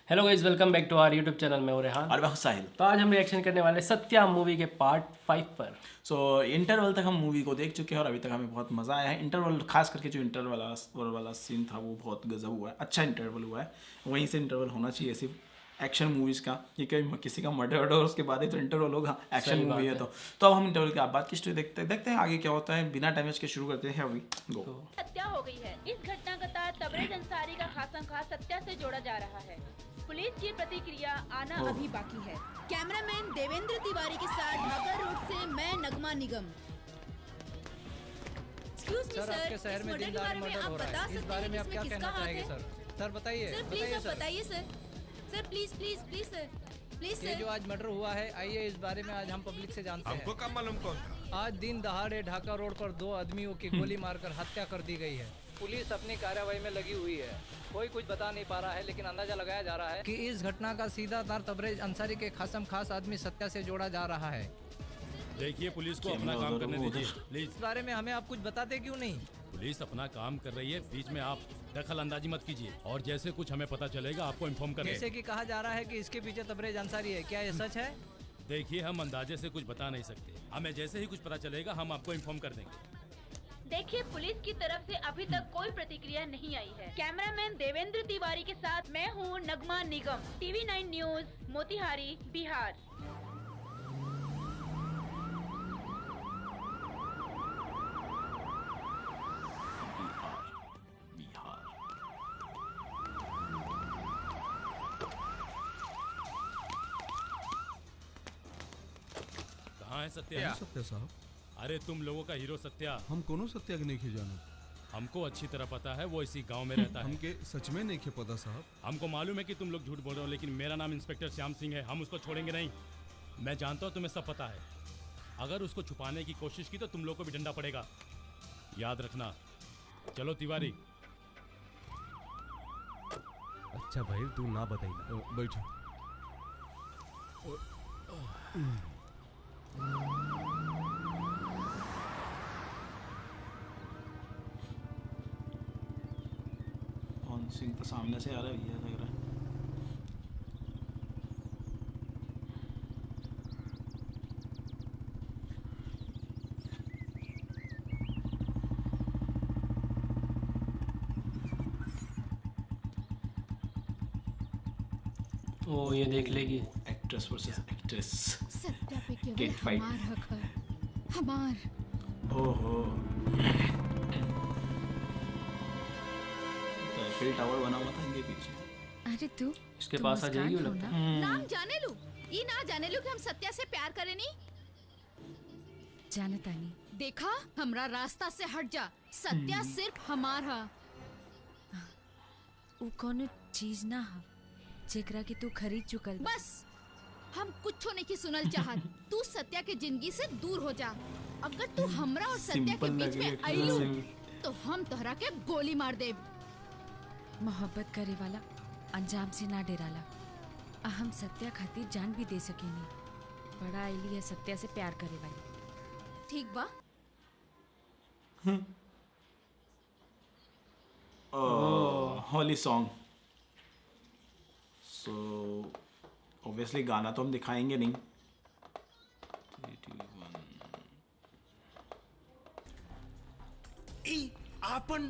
Hello guys, welcome back to our YouTube channel में रेहान। और मैं साहिल। तो आज हम रिएक्शन करने वाले सत्या मूवी के पार्ट 5 पर। इंटरवल तक हम मूवी को देख चुके हैं और अभी तक हमें बहुत मज़ा आया है। इंटरवल खास करके जो इंटरवल वाला सीन था वो बहुत गजब हुआ है, अच्छा इंटरवल हुआ है। वहीं से इंटरवल होना चाहिए ऐसी एक्शन मूवीज़ का। ये कोई किसी का मर्डर वर्डर उसके बाद ही तो इंटरवल होगा, एक्शन मूवी है तो अब हम इंटरवल के बाद की स्टोरी देखते हैं आगे क्या होता है। बिना टाइम वेस्ट के शुरू करते हैं। अभी गो। हत्या हो गई है। इस घटना का तार तबरेज अंसारी का खासम खास सत्या से जोड़ा जा रहा है। पुलिस की प्रतिक्रिया आना अभी बाकी है। कैमरामैन देवेंद्र तिवारी के साथ ढाका रोड से मैं नगमा निगम। सर, आपके शहर में दिन रात मर्डर हो रहा है, इस बारे में आप क्या कहना चाहेंगे सर? सर बताइए। सर प्लीज आप बताइए sir. Sir please please please sir please ये सर। जो आज मर्डर हुआ है, आइए इस बारे में आज हम पब्लिक से जानते हैं। हमको कब मालूम कौन था? आज दिन दहाड़े ढाका रोड पर 2 आदमियों की गोली मारकर हत्या कर दी गई है। पुलिस अपनी कार्रवाई में लगी हुई है। कोई कुछ बता नहीं पा रहा है, लेकिन अंदाजा लगाया जा रहा है कि इस घटना का सीधा तार तबरेज अंसारी के खासम खास आदमी सत्या से जोड़ा जा रहा है। देखिए, पुलिस को अपना काम करने दीजिए प्लीज। इस बारे में हमें आप कुछ बताते क्यों नहीं? पुलिस अपना काम कर रही है, बीच में आप दखल अंदाजी मत कीजिए। और जैसे कुछ हमें पता चलेगा आपको इन्फॉर्म करेंगे। जैसे कि कहा जा रहा है कि इसके पीछे तबरेज अंसारी है, क्या ये सच है? देखिए, हम अंदाजे से कुछ बता नहीं सकते। हमें जैसे ही कुछ पता चलेगा हम आपको इन्फॉर्म कर देंगे। देखिए, पुलिस की तरफ से अभी तक कोई प्रतिक्रिया नहीं आई है। कैमरामैन देवेंद्र तिवारी के साथ मैं हूँ नगमा निगम, टीवी 9 न्यूज, मोतिहारी, बिहार। कहाँ है सत्या? सत्या साहब, अरे तुम लोगों का हीरो सत्या, हम कोनो सत्या के नहीं जाना। हमको अच्छी तरह पता है वो इसी गांव में रहता है। हमके सच में नहीं पता साहब। हमको मालूम है कि तुम लोग झूठ बोल रहे हो, लेकिन मेरा नाम इंस्पेक्टर श्याम सिंह है। हम उसको छोड़ेंगे नहीं। मैं जानता हूँ तुम्हें सब पता है। अगर उसको छुपाने की कोशिश की तो तुम लोग को भी डंडा पड़ेगा, याद रखना। चलो तिवारी। अच्छा भाई, तू ना बताइए। बैठो। कौन सिंह तो सामने से आ रहा है भैया, लग रहा है। वो ये देख लेगी। Actress versus actress. सत्या पे केवल Gate fight. हमार हक है, हमार। ओहो, तो एफिल टावर बना हुआ था इनके पीछे। अरे तू इसके पास आ जाएगी वो लगता है। नाम जाने लू, ये ना जाने लू कि हम सत्या से प्यार करे नहीं। जानता नहीं। देखा, हमरा रास्ता से हट जा। सत्या सिर्फ हमारा। वो कोनो चीज ना हा जेकरा के तू खरीद चुकल बा। बस हम कुछो नहीं की सुनल चाहत। तू सत्या के जिंदगी से दूर हो जा। अगर तू हमरा और सत्या के सिंपल बीच लगे में आइलू तो हम तोहरा के गोली मार देब। मोहब्बत करे वाला अंजाम से ना डराला। हम सत्या खातिर जान भी दे सकेनी। बड़ा आईली है सत्या से प्यार करे वाली। ठीक बा। हॉली सॉन्ग। सो ऑब्वियसली गाना तो हम दिखाएंगे नहीं। आपन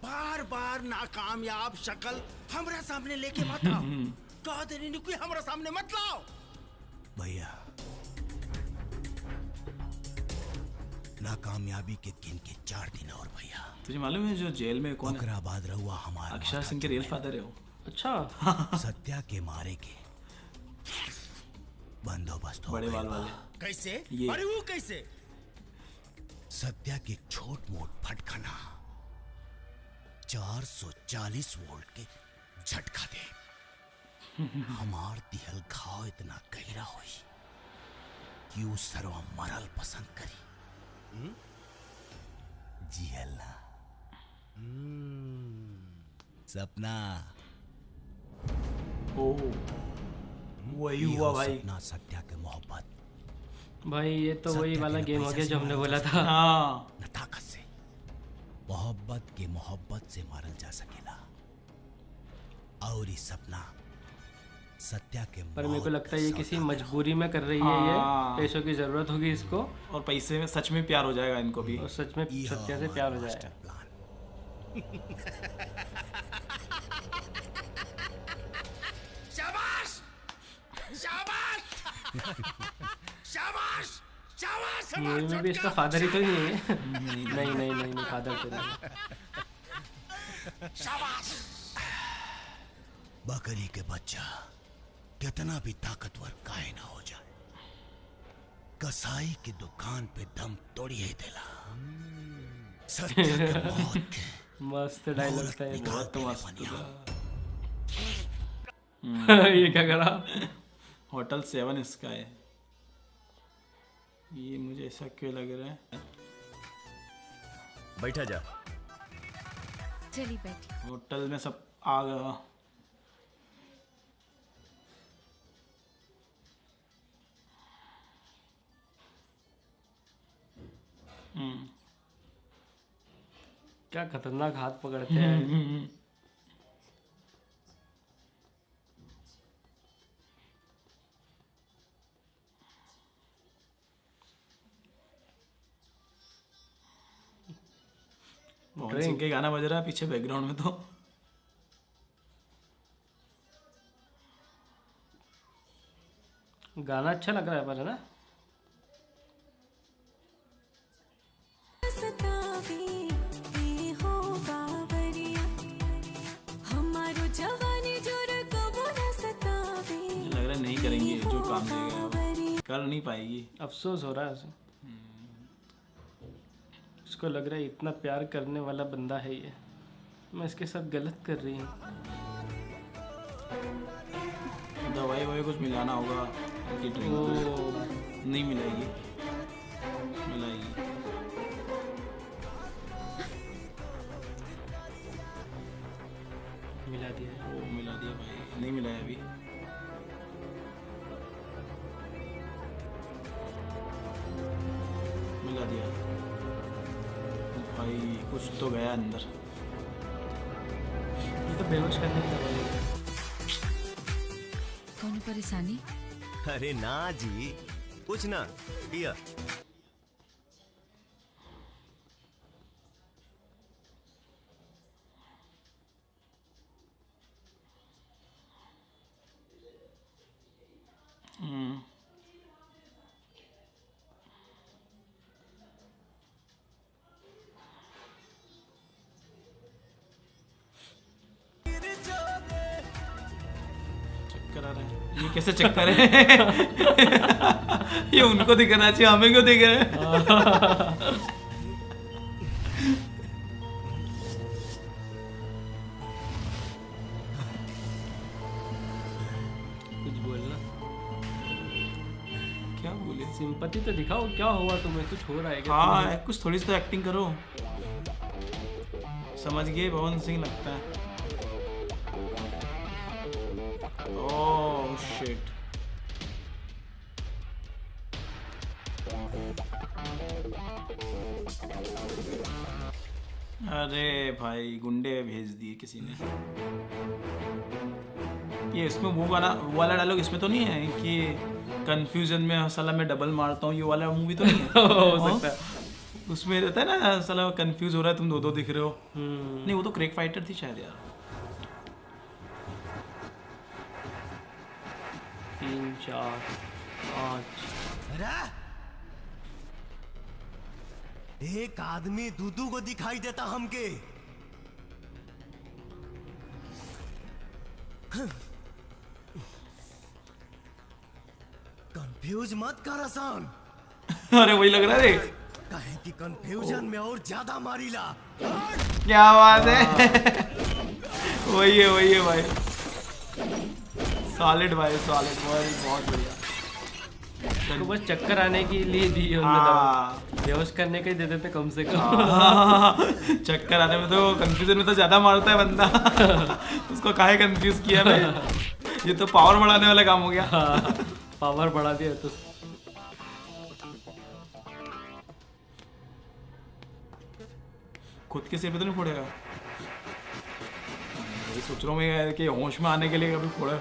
बार बार नाकामयाब शक्ल हमरा सामने लेके मत आओ। कह देनी कोई हमरा सामने मत लाओ भैया। नाकामयाबी के गिन के 4 दिन और भैया। तुझे मालूम है जो जेल में कौन है? बकराबाद रहुआ हमारा अक्षर सिंह के रियल फादर है वो। अच्छा। सत्या के मारे के बंदोबस्त हो बड़े गया बाल बा। वाले। कैसे? ये। अरे वो कैसे? सत्या के छोट मोट फटखाना 440 वोल्ट के झटका दे। हमार दिहल घाव इतना गहरा हुई कि वो सरवा मरल पसंद करी। जिहल ना। सपना। ओ वही हुआ भाई। सपना सत्या के मोहब्बत। भाई ये तो वही वाला गेम हो गया जो हमने बोला था। हाँ, न ताकत से, मोहब्बत के मोहब्बत से मारल जा सकेला। और ये सपना सत्या के पर मेरे को मौत लगता है ये का किसी सौदा मजबूरी में कर रही है, ये हाँ। पैसों की जरूरत होगी इसको, और पैसे में सच में प्यार हो जाएगा इनको भी। और सच में यह सत्या से हमारा प्यार हो मास्टर जाएगा। प्लान। शाबाश शाबाश शाबाश शाबाश मूवी में भी इसका फादर ही तो नहीं है। नहीं नहीं नहीं नहीं, फादर तो नहीं है। शाबाश। बकरी के बच्चा कितना भी ताकतवर काहे ना हो जाए, कसाई की दुकान पे दम तोड़िए देला। सत्या के मौत के मस्त डायलॉग था ये, बहुत मस्त ये क्या करा? होटल 7 इसका है। ये मुझे ऐसा क्यों लग रहा है? बैठा जा। चलिए बैठिए। होटल में सब आ गया। क्या खतरनाक हाथ पकड़ते हैं। मोहन सिंह के गाना बज रहा है पीछे बैकग्राउंड में। तो गाना अच्छा लग रहा है पर, है ना? मुझे लग रहा है नहीं करेंगे जो काम दिया गया है, कर नहीं पाएगी। अफसोस हो रहा है उसे। उसको लग रहा है इतना प्यार करने वाला बंदा है ये, मैं इसके साथ गलत कर रही हूँ। दवाई ववाई कुछ मिलाना होगा उनकी ड्रिंक में। नहीं मिलाएगी, मिलाएगी। मिला दिया। वो मिला दिया भाई, नहीं मिलाया अभी। मिला दिया भाई, कुछ तो गया अंदर। ये तो बेहोश करने की दवाई है। कौन परेशानी? अरे ना जी, कुछ ना किया। चक्कर आ रहा है। ये कैसे चक्कर है? ये उनको दिखना चाहिए, हमें क्यों दिख रहा है? कुछ बोलना, क्या बोले? सिंपैथी तो दिखाओ, क्या हुआ तुम्हें? कुछ हो रहा है क्या? हाँ, कुछ थोड़ी सी तो एक्टिंग करो। समझ गए, पवन सिंह लगता है। Oh shit. अरे भाई, गुंडे भेज दिए किसी ने। ये इसमें वो वाला डायलॉग इसमें तो नहीं है कि कंफ्यूजन में साला मैं डबल मारता हूँ, ये वाला मूवी तो नहीं है? हो सकता है। उसमें रहता है ना साला कंफ्यूज हो रहा है, तुम दो दिख रहे हो। नहीं, वो तो क्रेक फाइटर थी शायद यार। 3 4 5। एक आदमी दूदू को दिखाई देता हमके। कंफ्यूज मत कर आसान। अरे वही लग रहा है। कहे कि कंफ्यूजन में और ज्यादा मारीला। क्या बात है। वही है भाई। सॉलिड भाई, सॉलिड। बहुत बढ़िया। तो बस चक्कर आने के लिए दी है उन्होंने दवा। बेहोश करने का ही दे देते कम से कम। चक्कर आने में तो, कंफ्यूजन में तो ज्यादा मारता है बंदा। उसको काहे कंफ्यूज किया भाई? ये तो पावर बढ़ाने वाला काम हो गया। पावर बढ़ा दिया तो। खुद के सिर पे तो नहीं फोड़ेगा? यही सोच रहा हूँ मैं कि होश में आने के लिए कभी फोड़ा।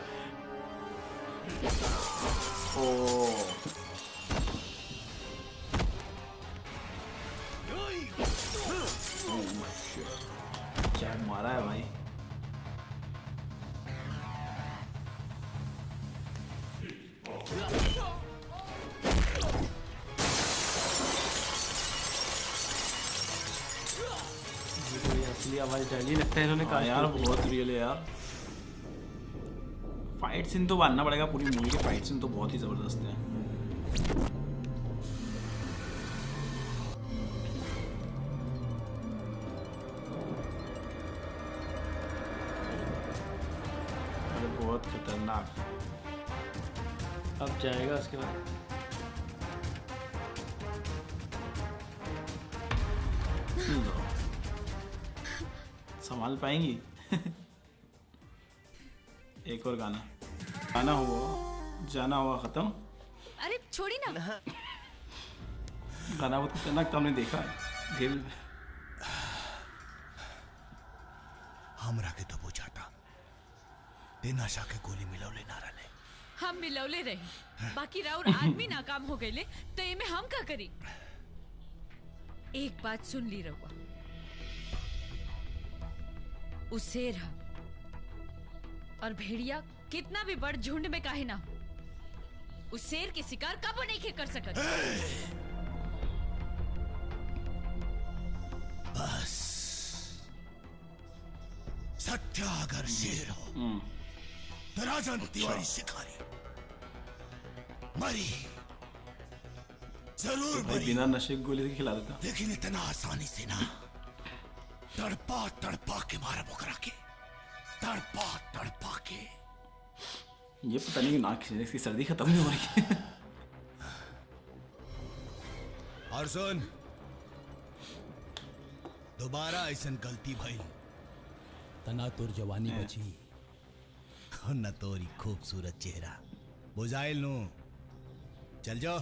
क्या मारा है भाई। असली आवाज डाली लगता है इन्होंने कहा यार बहुत रियल है यार। फाइट सीन तो मानना पड़ेगा, पूरी मूवी के फाइट सीन तो बहुत ही जबरदस्त है। बहुत खतरनाक। अब जाएगा उसके बाद। संभाल पाएंगी? एक और गाना हुआ, जाना हुआ खत्म। अरे छोड़ी ना। गाना बहुत खतरनाक था, हमने देखा है दिल। हमरा के तो बुझाता दिन आशा के गोली मिलौले ना रहे। हम मिलौले रहे, बाकी राउर आदमी नाकाम हो गए तो ये में हम का करी। एक बात सुन ली रहुआ, उस शेर है और भेड़िया कितना भी बड़ झुंड में काहे ना हो, उस शेर के शिकार कब नहीं कर सकत। बस सत्या अगर शेर हो तो राजन तिवारी शिकारी मरी जरूर भाई मरी, बिना नशे की गोली से खिला देता। लेकिन इतना आसानी से ना। तड़पा तड़पा के मारा बोकरा के, तड़पा तड़पा के। ये पता नहीं नाक खींचने इसकी सर्दी खत्म नहीं हो रही है। और सुन, दोबारा ऐसा गलती भई तना तोर जवानी बची न तोरी खूबसूरत चेहरा बुझाइल नु। चल जाओ।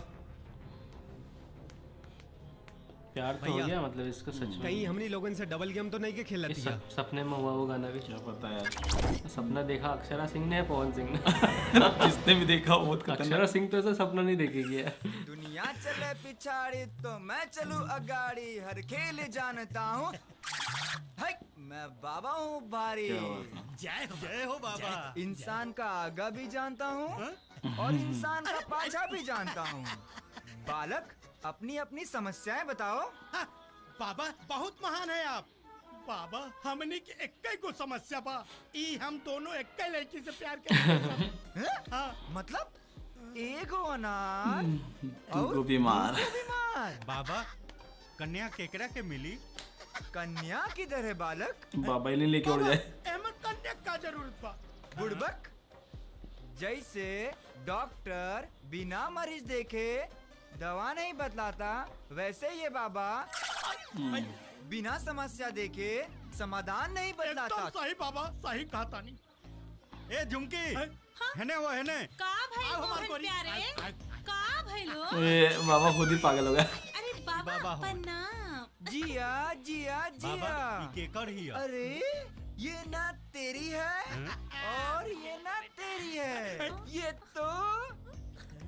प्यार तो हो गया मतलब इसका सच में। कहीं हमनी लोगों से डबल गेम तो नहीं के खेला थी। सपने में हुआ वो गाना भी। क्या पता यार। सपना देखा अक्षरा सिंह ने, पवन सिंह ने। जिसने भी देखा बहुत खतरनाक। अक्षरा सिंह तो ऐसा सपना नहीं देखेगी यार। दुनिया चले पिछाड़ी तो मैं चलूं अगाड़ी, हर खेल जानता हूँ। मैं बाबा हूँ भारी। जय हो बाबा। इंसान का आगा भी जानता हूँ और इंसान का पाछा भी जानता हूँ। बालक अपनी अपनी समस्याएं बताओ। बाबा बहुत महान है आप। बाबा हमने की एक को समस्या बा, ई हम दोनों एक लड़की से प्यार करते हैं। मतलब एक हो अनार और बीमार। बाबा कन्या केकरा के मिली? कन्या किधर है बालक? बाबा ही नहीं लेके उड़ जाए। एमन कन्या का जरूरत बा। बुड़बक, जैसे डॉक्टर बिना मरीज देखे दवा नहीं बतलाता, वैसे ये बाबा बिना समस्या देखे समाधान नहीं बतलाता। एकदम सही बाबा, सही कहा तानी। ए झुमकी, हेने वो हेने। का भाई मोहन प्यारे, का भाई लो? ये बाबा खुद ही पागल हो गया। अरे बाबा प्रणाम। जिया जिया जिया। केकर ही? अरे ये ना तेरी है और ये ना तेरी है, ये तो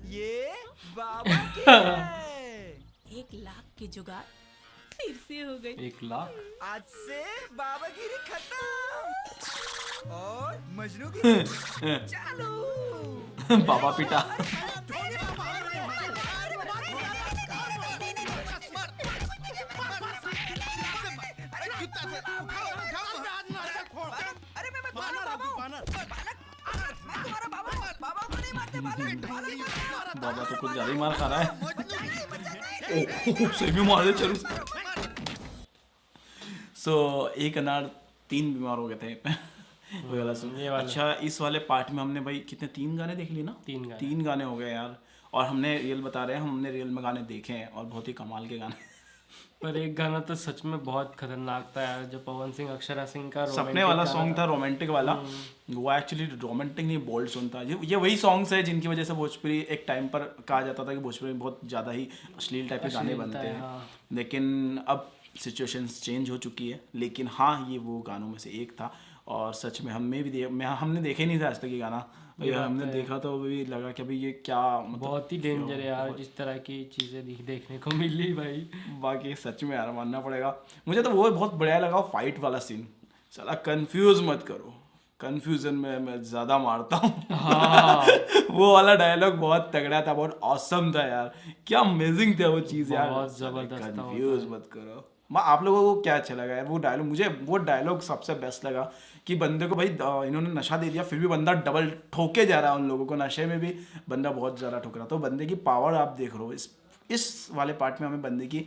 ये बाबा की है। 1 लाख की जुगाड़ फिर से हो गई। 1 लाख? आज से बाबागिरी खत्म और मजनू की चालू। बाबा पिटा। बाबा तो कुछ ज्यादा ही मार खा रहा है। सही में मार दे चलो। सो एक अनार 3 बीमार हो गए थे। वो वाला सुन। अच्छा इस वाले पार्ट में हमने भाई कितने 3 गाने देख लिए ना? 3 गाने हो गए यार। और हमने रियल बता रहे हैं, हमने रियल में गाने देखे हैं और बहुत ही कमाल के गाने। पर एक गाना तो सच में बहुत खतरनाक था यार, जो पवन सिंह अक्षरा सिंह का सपने वाला सॉन्ग था, रोमांटिक वाला। वो एक्चुअली रोमांटिक नहीं, बोल्ड सॉन्ग था। ये वही सॉन्ग्स है जिनकी वजह से भोजपुरी एक टाइम पर कहा जाता था कि भोजपुरी में बहुत ज़्यादा ही अश्लील टाइप के गाने बनते हैं। लेकिन अब सिचुएशंस चेंज हो चुकी है। लेकिन हाँ, ये वो गानों में से एक था और सच में हमने देखे नहीं था आज तक ये गाना। और यार हमने देखा तो अभी लगा कि अभी ये क्या मतलब बहुत ही डेंजर है यार, जिस तरह की चीजें देखने को मिली भाई। बाकी सच में यार मानना पड़ेगा, मुझे तो वो बहुत बढ़िया लगा फाइट वाला सीन। साला कंफ्यूज मत करो, कंफ्यूजन में मैं ज्यादा मारता हूँ। हाँ। वो वाला डायलॉग बहुत तगड़ा था, बहुत ऑसम था यार, क्या अमेजिंग था वो चीज यार। बहुत जबरदस्त था। कंफ्यूज मत करो। आप लोगों को क्या अच्छा लगा यार वो डायलॉग? मुझे वो डायलॉग सबसे बेस्ट लगा कि बंदे को भाई इन्होंने नशा दे दिया, फिर भी बंदा डबल ठोके जा रहा है उन लोगों को, नशे में भी बंदा बहुत ज़्यादा ठोक रहा। तो बंदे की पावर आप देख रहे हो इस वाले पार्ट में, हमें बंदे की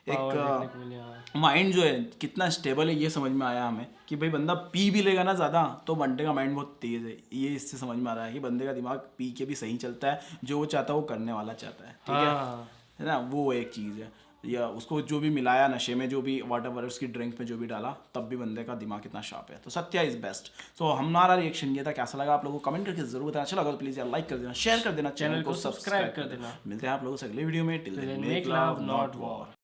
एक माइंड जो है कितना स्टेबल है ये समझ में आया हमें कि भाई बंदा पी भी लेगा ना ज़्यादा तो बंदे का माइंड बहुत तेज़ है। ये इससे समझ में आ रहा है कि बंदे का दिमाग पी के भी सही चलता है, जो वो चाहता है वो करने वाला चाहता है, ठीक है ना। वो एक चीज़ है, या उसको जो भी मिलाया नशे में, जो भी वाट एवर उसकी ड्रिंक में जो भी डाला, तब भी बंदे का दिमाग कितना शार्प है। तो सत्या इज बेस्ट। तो हमारा रिएक्शन ये था, कैसा लगा आप लोगों को कमेंट करके जरूर बताना। अच्छा लगा तो प्लीज यार लाइक कर देना, शेयर कर देना, चैनल को सब्सक्राइब कर देना। मिलते हैं आप लोगों से अगले वीडियो में। Till then make love not war.